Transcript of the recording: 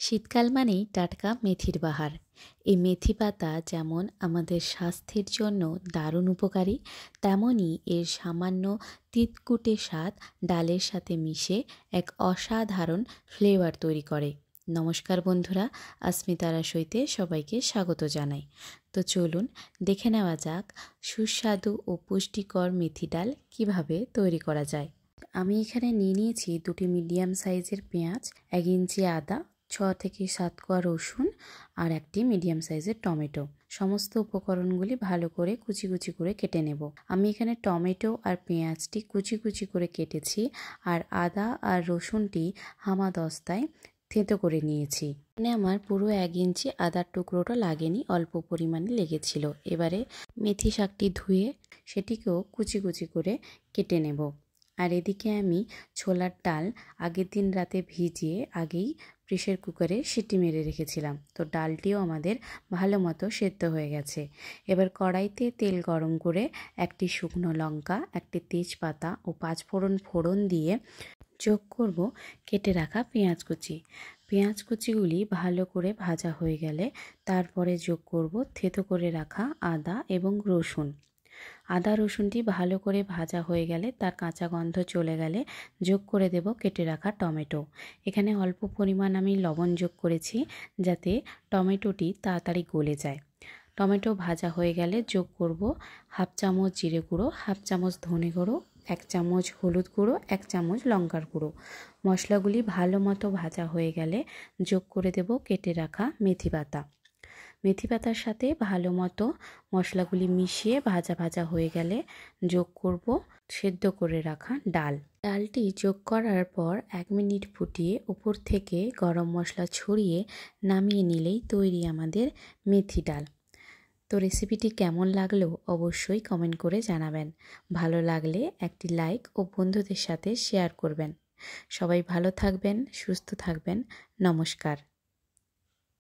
শীতকাল মানেই টাটকা মেথির বাহার। এই মেথি পাতা যেমন আমাদের স্বাস্থ্যের জন্য দারুণ উপকারী, তেমনই এর সামান্য তিতকুটে স্বাদ ডালের সাথে মিশে এক অসাধারণ ফ্লেভার তৈরি করে। নমস্কার বন্ধুরা, अस्मिता रसोईতে সবাইকে স্বাগত জানাই। তো চলুন দেখে নেওয়া যাক সুস্বাদু ও পুষ্টিকর মেথি ডাল কিভাবে তৈরি করা যায়। আমি এখানে নিয়ে নিয়েছি দুটি মিডিয়াম সাইজের পেঁয়াজ, 1 ইঞ্চি আদা, 6 থেকে 7 কোয়া রসুন আর একটি মিডিয়াম সাইজের টমেটো। সমস্ত উপকরণগুলি ভালো করে কুচি কুচি করে কেটে নেব। আমি এখানে টমেটো আর পেঁয়াজটি কুচি কুচি করে কেটেছি আর আদা আর রসুনটি হামাদস্তায় থেঁতো করে নিয়েছি। এখানে আমার পুরো 1 ইঞ্চি আদার টুকরোটা লাগেনি, অল্প পরিমাণে লেগেছিল। এবারে মেথি শাকটি ধুয়ে সেটিকেও কুচি কুচি করে কেটে নেব। আর এদিকে আমি ছোলার ডাল আগের দিন রাতে ভিজিয়ে আগেই প্রেসার কুকারে সিটি মেরে রেখেছিলাম। তো ডালটিও আমাদের ভালো মতো সেদ্ধ হয়ে গেছে। এবার কড়াইতে তেল গরম করে একটি শুকনো লঙ্কা, একটি তেজপাতা ও 5 ফোড়ন দিয়ে যোগ করব কেটে রাখা পেঁয়াজ কুচি। পেঁয়াজ কুচিগুলি ভালো করে ভাজা হয়ে গেলে তারপরে যোগ করব থেঁতো করে রাখা আদা এবং রসুন। আদা রসুনটি ভালো করে ভাজা হয়ে গেলে, তার কাঁচা গন্ধ চলে গেলে যোগ করে দেব কেটে রাখা টমেটো। এখানে অল্প পরিমাণ আমি লবণ যোগ করেছি যাতে টমেটোটি তাড়াতাড়ি গলে যায়। টমেটো ভাজা হয়ে গেলে যোগ করব হাফ চামচ জিরে গুঁড়ো, হাফ চামচ ধনে গুঁড়ো, 1 চামচ হলুদ গুঁড়ো, 1 চামচ লঙ্কার গুঁড়ো। মশলাগুলি ভালো মতো ভাজা হয়ে গেলে যোগ করে দেব কেটে রাখা মেথি পাতা। মেথি পাতার সাথে ভালো মতো মশলাগুলি মিশিয়ে ভাজা ভাজা হয়ে গেলে যোগ করব সেদ্ধ করে রাখা ডাল। ডালটি যোগ করার পর 1 মিনিট ফুটিয়ে উপর থেকে গরম মশলা ছড়িয়ে নামিয়ে নিলেই তৈরি আমাদের মেথি ডাল। তো রেসিপিটি কেমন লাগলো অবশ্যই কমেন্ট করে জানাবেন। ভালো লাগলে একটি লাইক ও বন্ধুদের সাথে শেয়ার করবেন। সবাই ভালো থাকবেন, সুস্থ থাকবেন। নমস্কার।